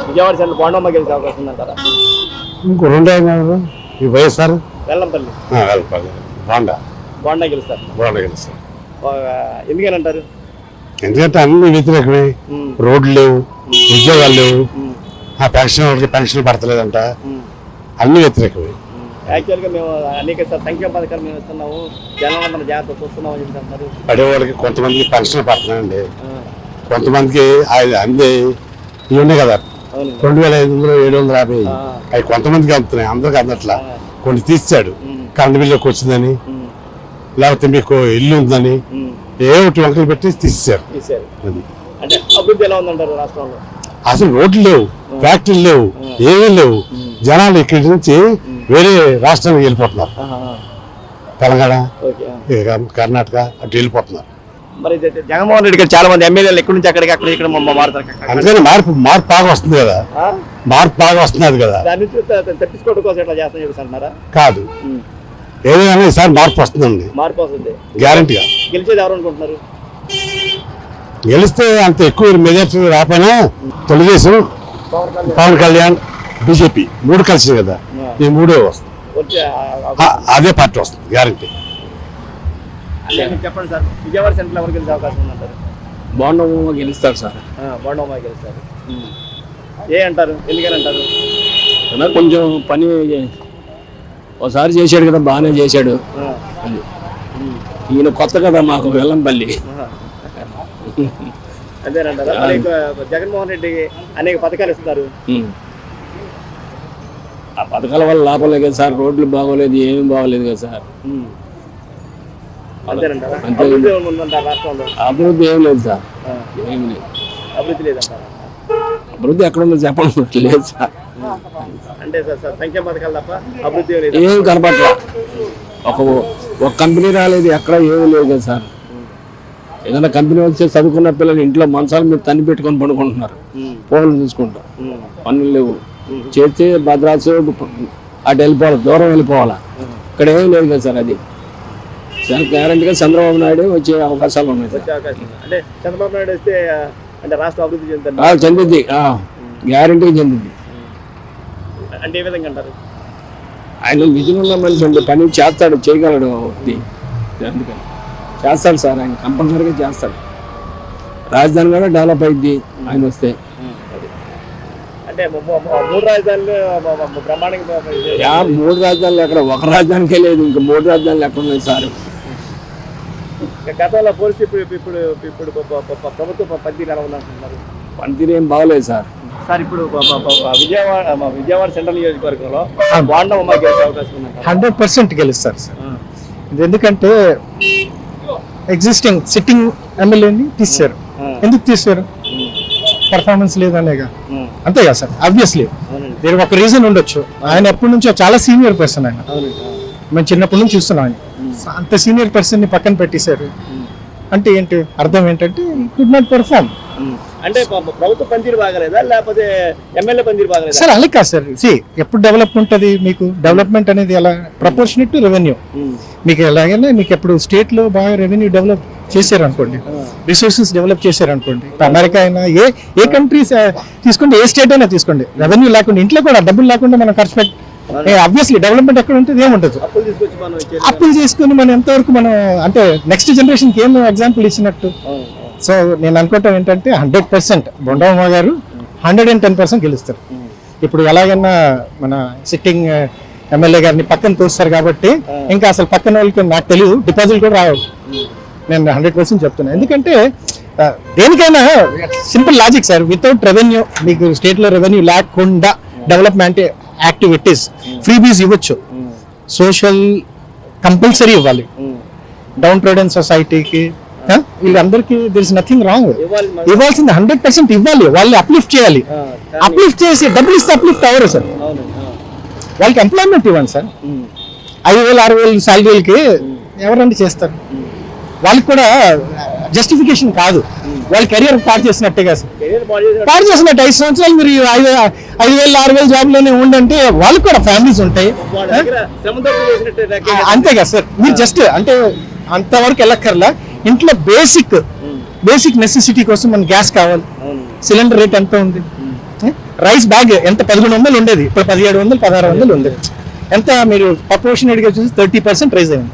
Vijayawada centre Bondamma గెలిచే అవకాశం ఉందంటారా? ఇంకో రెండే ఈ వైఎస్ఆర్ వెల్లంపల్లి బోండా గెలుస్తారు. ఎందుకని అంటారు? ఎందుకంటే అన్ని వ్యతిరేకమే. రోడ్లు లేవు, ఉద్యోగాలు లేవు, ఆ పెన్షన్ వాళ్ళకి పెన్షన్ పడతలేదంట, అన్ని వ్యతిరేకమే. యాక్చువల్గా మేము అనేక సంక్షేమ పథకాలు మేము ఇస్తున్నాము, జనాలు మన జాగ్రత్త చూస్తున్నాం అని చెప్పి అంటారు. పడేవాళ్ళకి కొంతమందికి పెన్షన్ పడుతున్నాయండి, కొంతమందికి అందే ఇవి ఉన్నాయి కదా 2500, 750 అవి కొంతమందికి అందుతున్నాయి, అందరికి అందట్లా. కొన్ని తీసాడు, కరెంట్ బిల్లుకి వచ్చిందని, లేకపోతే మీకు ఇల్లు ఉందని ఏమిటి వంకలు పెట్టి తీసేశారు. అంటే అభివృద్ధి ఎలా ఉందంటారు రాష్ట్రంలో? అసలు రోడ్లు లేవు, ఫ్యాక్టరీలు లేవు, ఏమీ లేవు. జనాలు ఇక్కడి నుంచి వేరే రాష్ట్రానికి వెళ్ళిపోతున్నారు, తెలంగాణ, కర్ణాటక అటు వెళ్ళిపోతున్నారు. మరి జగన్మోహన్ రెడ్డి గారు చాలా మంది ఎమ్మెల్యేలు ఎక్కడి నుంచి అక్కడికి అక్కడ ఇక్కడ మారుతారు. అందుకని మార్పు బాగా వస్తుంది కదా, మార్పు బాగా వస్తున్నది కదా. దాని నుంచి తప్పించుకోవడం కోసం ఎట్లా చేస్తాను చెప్పేసారా? కాదు, ఏదైనా ఈసారి మార్పు వస్తుందండి, మార్పు వస్తుంది గ్యారంటీగా. గెలిచేది ఎవరు అనుకుంటున్నారు? గెలిస్తే అంత ఎక్కువ మెజార్టీ రాకపోయినా తెలుగుదేశం, పవన్ కళ్యాణ్, బీజేపీ మూడు కలిసి కదా, ఈ మూడే వస్తుంది, అదే పార్టీ వస్తుంది గ్యారంటీ. చెప్పండి సార్, విజయవాడ సెంటర్ ఎవరు గెలిచే అవకాశం ఉందంటారు? బోండమ్మ గెలుస్తారు సార్. బోండమ్మ గెలుస్తారు. ఏ అంటారు, ఎందుకని అంటారు? కొంచెం పని ఒకసారి చేశాడు కదా, బాగానే చేశాడు. ఈయన కొత్త కదా మాకు వెల్లంపల్లి. అంతేనంటారా? జగన్మోహన్ రెడ్డి అనేక పథకాలు ఇస్తారు, ఆ పథకాల వల్ల లాభం లేదు కదా సార్. రోడ్లు బాగోలేదు, ఏమీ బాగోలేదు కదా సార్. అంతేనంటారా? అభివృద్ధి ఏం లేదు సార్, ఏం లేదు. అభివృద్ధి లేదంటారా? అభివృద్ధి ఎక్కడ ఉందో చెప్పండి, లేదు సార్. అంటే సంక్షేమ పథకాలు తప్ప అభివృద్ధి ఏం కనపట్ల. ఒక కంపెనీ రాలేదు, ఎక్కడ ఏమీ లేదు కదా సార్. ఏదైనా కంపెనీ వస్తే చదువుకున్న పిల్లలు ఇంట్లో మంచాల మీద తన్ని పెట్టుకొని పడుకుంటున్నారు, ఫోన్లు చూసుకుంటారు, పనులు లేవు. చేస్తే భద్రాసు అటు వెళ్ళిపోవాలి, దూరం వెళ్ళిపోవాలా, ఇక్కడ ఏం లేదు కదా సార్. అది సార్ గ్యారంటీగా చంద్రబాబు నాయుడు వచ్చే అవకాశాలు ఉన్నాయి సార్. అంటే చంద్రబాబు నాయుడు వస్తే అంటే రాష్ట్రం అభివృద్ధి చెందుతుంది, చెందింది, గ్యారంటీగా చెందింది. అంటే ఏ విధంగా అంటారు? ఆయన విజయం ఉన్న మనిషి అండి, పని చేస్తాడు, చేయగలడు, అందుకని చేస్తాడు సార్. ఆయన కంపల్సరీగా చేస్తాడు. రాజధాని కూడా డెవలప్ అయింది ఆయన వస్తే. అంటే మూడు రాజధానులు బ్రహ్మాండంగా, మూడు రాజధానులు ఎక్కడ, ఒక రాజధానికే లేదు, ఇంకా మూడు రాజధానులు ఎక్కడ ఉన్నాయి సార్. గతంలో పోలీసు ఇప్పుడు ప్రభుత్వ పనితీరు ఎలా ఉందంటున్నారు? పనితీరు ఏం బాగలేదు సార్. సార్ ఇప్పుడు విజయవాడ సెంట్రల్ నియోజకవర్గంలో బోండమ్మ గెలిచే అవకాశం ఉంది? 100% గెలుస్తారు సార్. ఇది ఎందుకంటే ఎగ్జిస్టింగ్ సిట్టింగ్ ఎమ్మెల్యేని తీశారు. ఎందుకు తీశారు? పర్ఫార్మెన్స్ లేదనేగా, అంతే కదా సార్. ఆబ్వియస్లీ దీనికి ఒక రీజన్ ఉండొచ్చు. ఆయన ఎప్పటి నుంచో చాలా సీనియర్ పర్సన్, ఆయన మేము చిన్నప్పటి నుంచి చూస్తున్నాం. ఆయన అంత సీనియర్ పర్సన్ ని పక్కన పెట్టేశారు అంటే ఏంటి అర్థం? ఏంటంటే కుడ్ నాట్ పర్ఫార్మ్. అంటే ప్రభుత్వ పనితీరు బాగలేదా, లేకపోతే ఎమ్మెల్యే పనితీరు బాగలేదా? సార్ అలా కాదు సార్. ఎప్పుడు డెవలప్మెంట్ అది, మీకు డెవలప్మెంట్ అనేది ఎలా ప్రపోర్షనేట్ టు రెవెన్యూ. మీకు ఎలాగైనా మీకు ఎప్పుడు స్టేట్ లో బాగా రెవెన్యూ డెవలప్ చేశారనుకోండి, రిసోర్సెస్ డెవలప్ చేశారనుకోండి, అమెరికా అయినా ఏ కంట్రీస్ తీసుకోండి, ఏ స్టేట్ అయినా తీసుకోండి, రెవెన్యూ లేకుండా, ఇంట్లో కూడా డబ్బులు లేకుండా మనం ఖర్చు పెట్టి ఆబ్వియస్లీ డెవలప్మెంట్ ఎక్కడ ఉంటుంది? ఏముంటుంది? అప్పులు చేసుకుని మనం ఎంతవరకు మనం అంటే నెక్స్ట్ జనరేషన్కి ఏం ఎగ్జాంపుల్ ఇచ్చినట్టు. సో నేను అనుకోవటం ఏంటంటే 100% బొండమ్మ గారు 110% గెలుస్తారు. ఇప్పుడు ఎలాగైనా మన సిట్టింగ్ ఎమ్మెల్యే గారిని పక్కన తోస్తారు కాబట్టి ఇంకా అసలు పక్కన వాళ్ళకి నాకు తెలియదు, డిపాజిట్ కూడా రావు. నేను 100% చెప్తున్నాను. ఎందుకంటే దేనికైనా simple logic sir. Without revenue, మీకు స్టేట్లో రెవెన్యూ లేకుండా డెవలప్మెంట్ యాక్టివిటీస్ ఫ్రీబీస్ ఇవ్వచ్చు, సోషల్ కంపల్సరీ ఇవ్వాలి. డౌన్ ట్రోడెన్ సొసైటీకి వీళ్ళందరికీ దర్ ఇస్ నథింగ్ రాంగ్. ఇవ్వాల్సింది 100% ఇవ్వాలి. వాళ్ళు అప్లిఫ్ట్ చేయాలి. అప్లిఫ్ట్ చేసి డబ్బులు ఇస్తే అప్లిఫ్ట్ అవ్వరు సార్. వాళ్ళకి ఎంప్లాయ్మెంట్ ఇవ్వండి సార్. 5,000, 6,000 శాలరీలకి ఎవరండి చేస్తారు? వాళ్ళకి కూడా జస్టిఫికేషన్ కాదు, వాళ్ళ కెరియర్ పాడు చేసినట్టేగా సార్. పాడు చేసినట్టు 5 సంవత్సరాలు మీరు 5,000, 6,000 జాబ్లోనే ఉండంటే వాళ్ళకి కూడా ఫ్యామిలీస్ ఉంటాయి, అంతేగా సార్. మీరు జస్ట్ అంటే అంతవరకు వెళ్ళక్కర్లా. ఇంట్లో బేసిక్ నెసెసిటీ కోసం మన గ్యాస్ కావాలి, సిలిండర్ రేట్ ఎంత ఉంది, రైస్ బ్యాగ్ ఎంత 1100 ఉండేది, ఇప్పుడు 1700 1600 ఉంది. ఎంత మీరు ప్రపోర్షనేట్ గా చూసి 30% రైజ్ అయింది.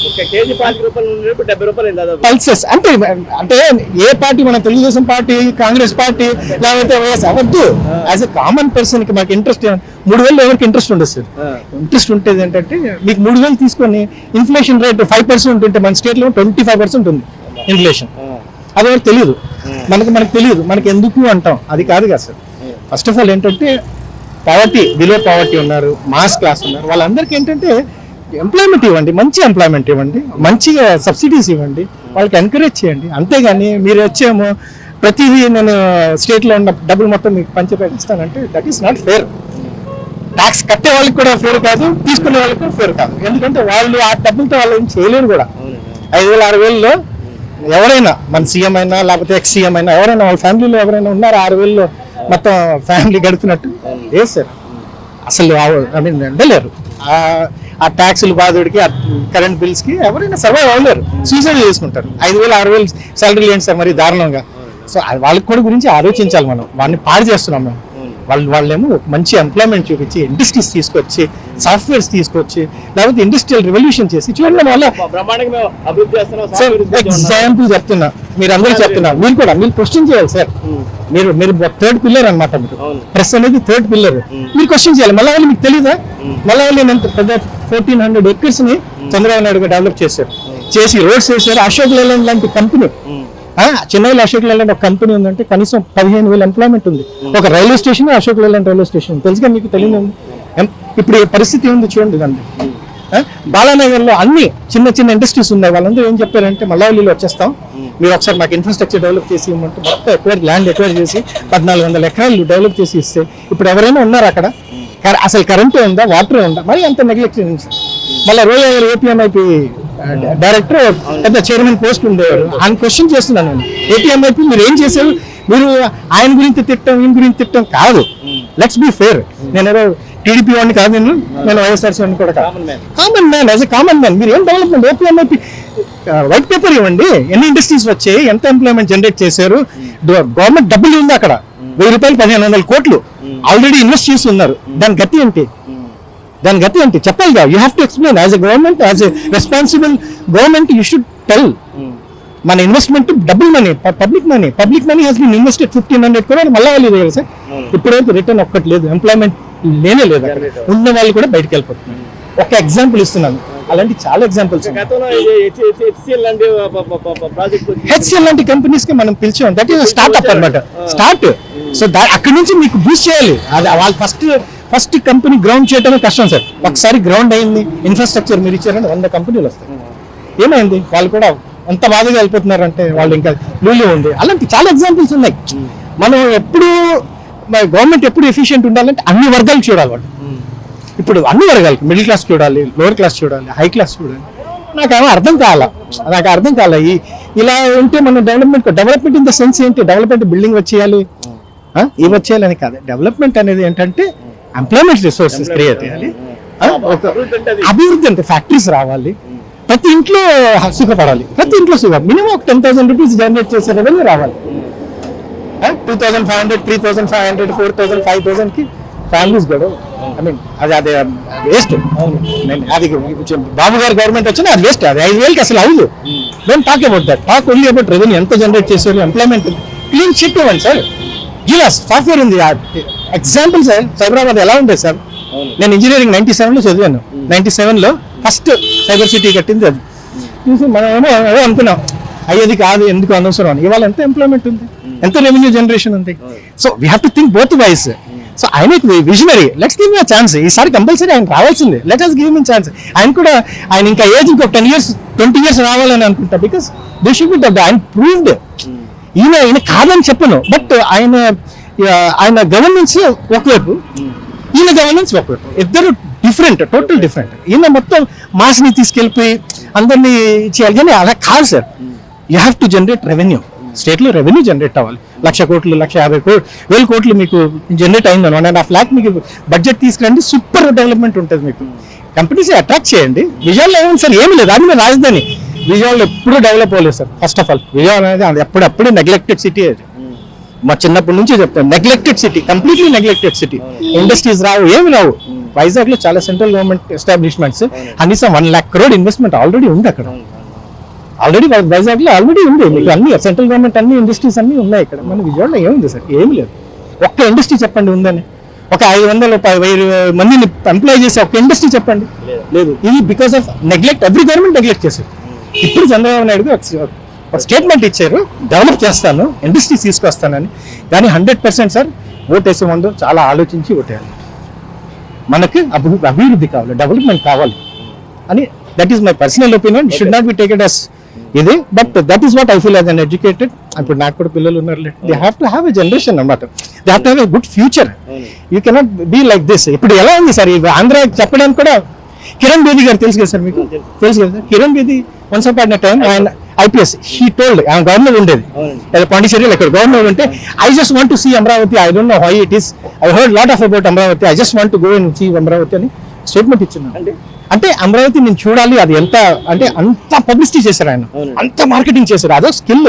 ఒక కేజీ 5 రూపాయలు నుండి ఇప్పుడు 70 రూపాయలు అయింది దాదాపు. పల్సెస్ అంటే అంటే ఏ పార్టీ, మన తెలుగుదేశం పార్టీ, కాంగ్రెస్ పార్టీ, లేకపోతే వైఎస్ అవద్దు. యాజ్ ఎ కామన్ పర్సన్ కి మాకు ఇంట్రెస్ట్ 3000 ఎవరికి ఇంట్రెస్ట్ ఉండదు సార్. ఇంట్రెస్ట్ ఉంటేది ఏంటంటే మీకు 3000 తీసుకొని ఇన్ఫ్లేషన్ రేట్ 5% ఉంటే మన స్టేట్ లో 25% ఉంది ఇన్ఫ్లేషన్. అది ఎవరికి తెలియదు, మనకు తెలియదు, మనకి ఎందుకు అంటాం, అది కాదు కదా సార్. ఫస్ట్ ఆఫ్ ఆల్ ఏంటంటే పావర్టీ, బిలో పావర్టీ ఉన్నారు, మాస్ క్లాస్ ఉన్నారు, వాళ్ళందరికీ ఏంటంటే ఎంప్లాయ్మెంట్ ఇవ్వండి, మంచి ఎంప్లాయ్మెంట్ ఇవ్వండి, మంచిగా సబ్సిడీస్ ఇవ్వండి, వాళ్ళకి ఎంకరేజ్ చేయండి. అంతేగాని మీరు వచ్చేమో ప్రతిదీ నేను స్టేట్లో ఉన్న డబ్బులు మొత్తం మీకు పంచిపెట్టిస్తానంటే that is not fair. Tax కట్టే వాళ్ళకి కూడా ఫేర్ కాదు, తీసుకునే వాళ్ళకి కూడా ఫేర్ కాదు. ఎందుకంటే వాళ్ళు ఆ డబ్బులతో వాళ్ళు ఏం చేయలేరు కూడా. 5,000 6,000లో ఎవరైనా మన సీఎం అయినా లేకపోతే ఎక్స్ సీఎం అయినా ఎవరైనా వాళ్ళ ఫ్యామిలీలో ఎవరైనా ఉన్నారా 6,000లో మొత్తం ఫ్యామిలీ గడుపుతున్నట్టు? ఏ సార్, అసలు ఉండలేరు. ఆ ట్యాక్సులు బాధుడికి, కరెంట్ బిల్స్ కి ఎవరైనా సర్వైవ్ అవ్వలేరు, సూసైడ్ చేసుకుంటారు. 5,000 6,000 సాలరీ ఏంటి సార్ మరి దారుణంగా. సో వాళ్ళకి కూడా గురించి ఆలోచించాలి. మనం వాడిని పాడు చేస్తున్నాం మేము. వాళ్ళేమో మంచి ఎంప్లాయ్మెంట్ చూపించి ఇండస్ట్రీస్ తీసుకొచ్చి, సాఫ్ట్వేర్స్ తీసుకొచ్చి, లేకపోతే ఇండస్ట్రియల్ రెవల్యూషన్ చేసి చూడండి. వాళ్ళ బ్రహ్మాండంగా అభివృద్ధి చేస్తున్నాం. ఎగ్జాంపుల్ చెప్తున్నా, మీరు అందరూ చెప్తున్నారు, మీరు కూడా మీరు క్వశ్చన్ చేయాలి సార్. మీరు థర్డ్ పిల్లర్ అనమాట. మీరు ప్రెస్ అనేది థర్డ్ పిల్లర్, మీరు క్వశ్చన్ చేయాలి. మళ్ళీ మీకు తెలీదా? మళ్ళీ ఎంత పెద్ద 1400 acres ని చంద్రబాబు నాయుడు డెవలప్ చేశారు, చేసి రోడ్స్ వేశారు. అశోక్ లేలాండ్ లాంటి కంపెనీ, చెన్నైలో అశోక్ లేలాండ్ ఒక కంపెనీ ఉందంటే కనీసం 15,000 ఎంప్లాయ్మెంట్ ఉంది. ఒక railway station Ashok Leyland railway station, తెలుసుగా మీకు తెలియదు. ఇప్పుడు ఈ పరిస్థితి ఉంది చూడండి. దాన్ని బాలానగర్ లో అన్ని చిన్న చిన్న ఇండస్ట్రీస్ ఉన్నాయి. వాళ్ళందరూ ఏం చెప్పారంటే మల్లవల్లిలో వచ్చేస్తాం, మీరు ఒకసారి మాకు ఇన్ఫ్రాస్ట్రక్చర్ డెవలప్ చేసి ఇవ్వమంటే మొత్తం ల్యాండ్ ఎక్వైర్ చేసి 1400 ఎకరాలు డెవలప్ చేసి ఇస్తే ఇప్పుడు ఎవరైనా ఉన్నారు అక్కడ? అసలు కరెంటే ఉందా, వాటర్ ఉందా? మరి అంత నెగ్లెక్ట్. మళ్ళీ రోజు ఏపీఎంఐపి డైరెక్టర్ పెద్ద చైర్మన్ పోస్ట్ ఉండేవారు. ఆయన క్వశ్చన్ చేస్తున్నాను నేను, ఏపీఎంఐపి మీరు ఏం చేశారు? మీరు ఆయన గురించి తిట్టడం, ఈయన గురించి తిట్టడం కాదు. Let's be fair. నేను ఏదో టీడీపీ వాడిని కాదు, నేను వైఎస్ఆర్సీ వాడిని కూడా కాదు. Common man, as a common man మీరు ఏం డెవలప్మెంట్, ఏపీఎంఐపి వైట్ పేపర్ ఇవ్వండి, ఎన్ని ఇండస్ట్రీస్ వచ్చాయి, ఎంత ఎంప్లాయ్మెంట్ జనరేట్ చేశారు, గవర్నమెంట్ డబ్బులు ఉంది అక్కడ, 1000 రూపాయలు 1,500 కోట్లు ఆల్రెడీ ఇన్వెస్ట్ చేసి ఉన్నారు. దాని గతి ఏంటి? చెప్పాలి కదా. You have to explain as a government, as a responsible government you should tell. మన investment double money, public money has been invested 1,500 crore మళ్ళీ వాళ్ళు లేదు సార్. ఇప్పుడైతే రిటర్న్ ఒక్కటి లేదు, ఎంప్లాయ్మెంట్ లేనే లేదు. ఉన్న వాళ్ళు కూడా బయటకు వెళ్ళిపోతున్నారు. ఒక ఎగ్జాంపుల్ ఇస్తున్నాను, అలాంటి చాలా ఎగ్జాంపుల్స్. హెచ్సిఎల్ లాంటి కంపెనీస్ కి మనం పిలిచాం, దట్ ఈస్ స్టార్ట్అప్ అనమాట. స్టార్ట్. సో అక్కడి నుంచి మీకు బూస్ట్ చేయాలి. అది వాళ్ళు ఫస్ట్ కంపెనీ గ్రౌండ్ చేయడమే కష్టం సార్. ఒకసారి గ్రౌండ్ అయింది, ఇన్ఫ్రాస్ట్రక్చర్ మీరు ఇచ్చారంటే 100 కంపెనీలు వస్తాయి. ఏమైంది? వాళ్ళు కూడా ఎంత బాధగా వెళ్ళిపోతున్నారంటే వాళ్ళు ఇంకా లూలు ఉంది. అలాంటి చాలా ఎగ్జాంపుల్స్ ఉన్నాయి. మనం ఎప్పుడు గవర్నమెంట్ ఎప్పుడు ఎఫిషియెంట్ ఉండాలంటే అన్ని వర్గాలు చూడాలి. వాళ్ళు ఇప్పుడు అన్ని వర్గాలు, మిడిల్ క్లాస్ చూడాలి, లోవర్ క్లాస్ చూడాలి, హై క్లాస్ చూడాలి. నాకేమో అర్థం కాల. ఇలా ఉంటే మన డెవలప్మెంట్ ఇన్ ద సెన్స్ ఏంటి? డెవలప్మెంట్ బిల్డింగ్ వచ్చేయాలి, ఇవి వచ్చేయాలని కాదు. డెవలప్మెంట్ అనేది ఏంటంటే ఎంప్లాయ్మెంట్ రిసోర్సెస్ క్రియేట్ చేయాలి. అభివృద్ధి అంటే ఫ్యాక్టరీస్ రావాలి, ప్రతి ఇంట్లో సుఖపడాలి, ప్రతి ఇంట్లో మినిమం ఒక 10,000 రూపీస్ జనరేట్ చేసే రెవెన్యూ రావాలి. 2,500, 3,500, 4,000, 5,000 కి ఫ్యామిలీస్ గడవ. ఐ మీన్ అది వేస్ట్. అది బాబు గారి గవర్నమెంట్ వచ్చినా అది వేస్ట్. అది 5,000కి అసలు అవ్వదు. Don't talk about that, talk only about revenue. ఎంత జనరేట్ చేసేవాళ్ళు, ఎంప్లాయ్మెంట్, క్లీన్ చిట్ ఇవ్వండి సార్. గిలాస్ సాఫ్ట్వేర్ ఉంది. ఎగ్జాంపుల్ సార్, సైబరాబాద్ ఎలా ఉండేది సార్? నేను ఇంజనీరింగ్ 97లో చదివాను. 97లో ఫస్ట్ సైబర్ సిటీ కట్టింది అది. చూసి మనం ఏమో అనుకున్నాం, అయ్యేది కాదు, ఎందుకు అనవసరం అని. ఇవాళ ఎంత ఎంప్లాయ్మెంట్ ఉంది, ఎంత రెవెన్యూ జనరేషన్ ఉంది. So we have to think both ways. So ఆయన visionary, let's give him a chance. ఈసారి కంపల్సరీ ఆయన రావాల్సిందే. Let us give him a chance. ఆయన కూడా ఆయన ఇంకా ఏజ్ ఇంకొక 10 years 20 years రావాలని అనుకుంటా. బికాస్ దే షుడ్ బి డబ్బు. ఆయన ప్రూవ్డ్. ఈయన కాదని చెప్పను, బట్ ఆయన గవర్నెన్స్ ఒకవైపు, ఈయన గవర్నెన్స్ ఒకవైపు, ఇద్దరు డిఫరెంట్, టోటల్ డిఫరెంట్. ఈయన మొత్తం మాస్ని తీసుకెళ్ళిపోయి అందరినీ చేయాలి, కానీ అలా కాదు sir. You have to generate revenue. స్టేట్లో రెవెన్యూ జనరేట్ అవ్వాలి. 1,00,000 కోట్లు, 1,50,000 కోట్లు, 1,000 కోట్లు మీకు జనరేట్ అయింది. 1.5 lakh మీకు బడ్జెట్ తీసుకురండి, సూపర్ డెవలప్మెంట్ ఉంటుంది. మీకు కంపెనీస్ అట్రాక్ట్ చేయండి. విజయవాడలో ఏముంది సార్? ఏమి లేదు. అది రాజధాని. విజయవాడలో ఎప్పుడూ డెవలప్ అవ్వలేదు sir. First of all Vijayawada అనేది అప్పుడప్పుడే నెగ్లెక్టెడ్ సిటీ. అది మా చిన్నప్పటి నుంచి చెప్తాను, neglected city, completely neglected city. Industries రావు, ఏమి రావు. వైజాగ్ లో చాలా సెంట్రల్ గవర్నమెంట్ ఎస్టాబ్లిష్మెంట్స్, కనీసం 1 lakh crore ఇన్వెస్ట్మెంట్ ఆల్రెడీ ఉంది అక్కడ. ఆల్రెడీ వైజాగ్ లో ఆల్రెడీ ఉంది. మీకు అన్ని సెంట్రల్ గవర్నమెంట్ అన్ని ఇండస్ట్రీస్ అన్ని ఉన్నాయి ఇక్కడ. మన విజయవాడలో ఏముంది సార్? ఏమి లేదు. ఒక్క ఇండస్ట్రీ చెప్పండి ఉందని. ఒక 500-1000 మందిని ఎంప్లాయ్ చేసే ఒక ఇండస్ట్రీ చెప్పండి. లేదు. ఇది because of neglect. Every government neglect చేశారు. ఇప్పుడు చంద్రబాబు నాయుడు ఒక స్టేట్మెంట్ ఇచ్చారు, డెవలప్ చేస్తాను, ఇండస్ట్రీస్ తీసుకొస్తానని. కానీ 100% సార్ ఓటేసే ముందు చాలా ఆలోచించి ఓటేయాలి. మనకి అభివృద్ధి కావాలి, డెవలప్మెంట్ కావాలి అని. That is my personal opinion. Should not be taked as ఇది, but that is what I feel as an educated. ఇప్పుడు నాకు కూడా పిల్లలు ఉన్నారు. They have to have a generation అన్నమాట. They have to have a good future. You cannot be like this. ఇప్పుడు ఎలా ఉంది సార్ ఆంధ్ర చెప్పడానికి కూడా. కిరణ్ బేది గారు తెలుసు కదా సార్ మీకు? తెలుసు కదా sir? Kiran Bedi once upon a time ఆయన IPS, షీ టోల్డ్, ఆయన గవర్నర్ ఉండేది పాండిచేరిలో, ఇక్కడ గవర్నర్ ఉంటే, I just want to see Amaravati, I don't know how it is, I heard lot of about Amaravati, I just want to go and see Amaravati అని statement ఇచ్చింది. అంటే అమరావతి నేను చూడాలి, అది ఎంత అంటే అంత పబ్లిసిటీ చేశారు ఆయన, అంత మార్కెటింగ్ చేశారు. అదో స్కిల్.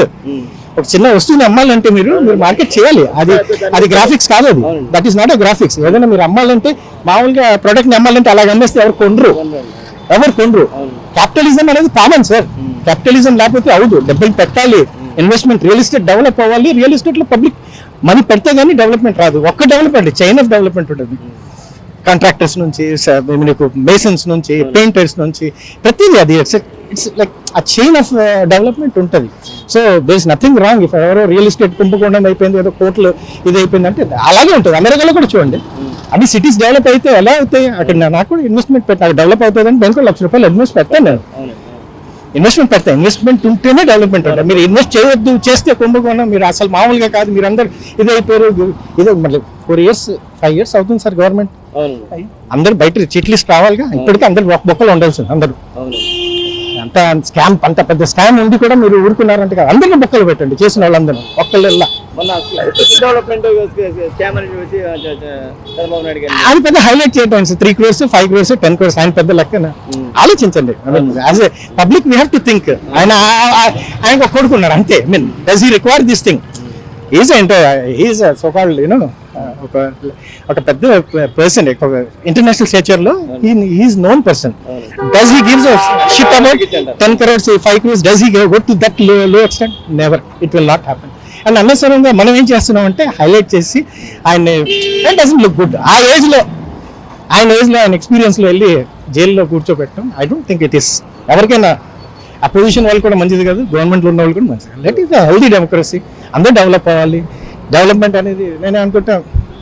ఒక చిన్న వస్తువుని అమ్మాలంటే మీరు మార్కెట్ చేయాలి. అది గ్రాఫిక్స్ కాదు, అది that is not a graphics. ఏదైనా మీరు అమ్మాలంటే, మామూలుగా ప్రొడక్ట్ ని అమ్మాలంటే అలాగ అమ్మేస్తే ఎవరు కొనరు. క్యాపిటలిజం అనేది కామన్ సార్. క్యాపిటలిజం లేకపోతే అవదు. డబ్బులు పెట్టాలి, ఇన్వెస్ట్మెంట్, రియల్ ఎస్టేట్ డెవలప్ అవ్వాలి. రియల్ ఎస్టేట్ లో పబ్లిక్ మనీ పెడితే గానీ డెవలప్మెంట్ రాదు. ఒక్క డెవలప్మెంట్, చైన్ ఆఫ్ డెవలప్మెంట్ ఉంటుంది. కాంట్రాక్టర్స్ నుంచి, మీకు మేసన్స్ నుంచి, పెయింటర్స్ నుంచి, ప్రతిదీ అది ఇట్స్ లైక్ ఆ చైన్ ఆఫ్ డెవలప్మెంట్ ఉంటుంది. So there is nothing wrong. If ఎవరో రియల్ ఎస్టేట్ కుంభకోణం అయిపోయింది, ఏదో కోట్లు ఇది అయిపోయింది అంటే అలాగే ఉంటుంది. అమెరికాలో కూడా చూడండి, అన్ని సిటీస్ డెవలప్ అయితే ఎలా అవుతాయి. అక్కడ నాకు కూడా ఇన్వెస్ట్మెంట్ పెట్టాను, డెవలప్ అవుతుంది అని బ్యాంకులో ₹1,00,000 ఇన్వెస్ట్ పెడతాను నేను. ఇన్వెస్ట్మెంట్ పెడతాను. ఇన్వెస్ట్మెంట్ ఉంటేనే డెవలప్మెంట్ ఉంటుంది. మీరు ఇన్వెస్ట్ చేయొద్దు, చేస్తే కుంభకోణం, మీరు అసలు మామూలుగా కాదు, మీరు అందరు ఇది అయిపోయారు. ఇదే మళ్ళీ 4 years 5 years అవుతుంది సార్ గవర్నమెంట్. అందరు బయట చిట్ లిస్ట్ రావాలిగా. ఇప్పటికీ అందరు బొక్కలు ఉండాల్సింది. అందరూ అంత స్కామ్, అంత పెద్ద స్కామ్ ఉండి కూడా మీరు ఊరుకున్నారంటే కదా, అందరినీ బొక్కలు పెట్టండి చేసిన వాళ్ళందరూ ఒక్కళ్ళు. అది పెద్ద హైలైట్ చేయడం 3 crores 5 crores 10 crores ఆయన పెద్ద లెక్కన ఆలోచించండి. As a public we have to think. ఆయన ఒక కొడుకున్నారు అంతే. I mean does he require this thing? Is so called ఒక పెద్ద పర్సన్, ఇంటర్నేషనల్ స్టేచర్ లో is known person. Does he gives shit about 10 crores 5 crores? Does he go to that లో extent? Never. It will not happen. And అనవసరంగా మనం ఏం చేస్తున్నాం అంటే highlight చేసి ఆయన డజంట్ లుక్ గుడ్. ఆయన ఏజ్ లో ఆయన ఎక్స్పీరియన్స్ లో వెళ్ళి జైల్లో కూర్చోబెట్టడం I don't think it is ఎవరికైనా. ఆ పొజిషన్ వాళ్ళు కూడా మంచిది కాదు, గవర్నమెంట్ లో ఉన్న వాళ్ళు కూడా మంచిది. Let is healthy democracy. అందరూ డెవలప్ అవ్వాలి. డెవలప్మెంట్ అనేది నేను అనుకుంటా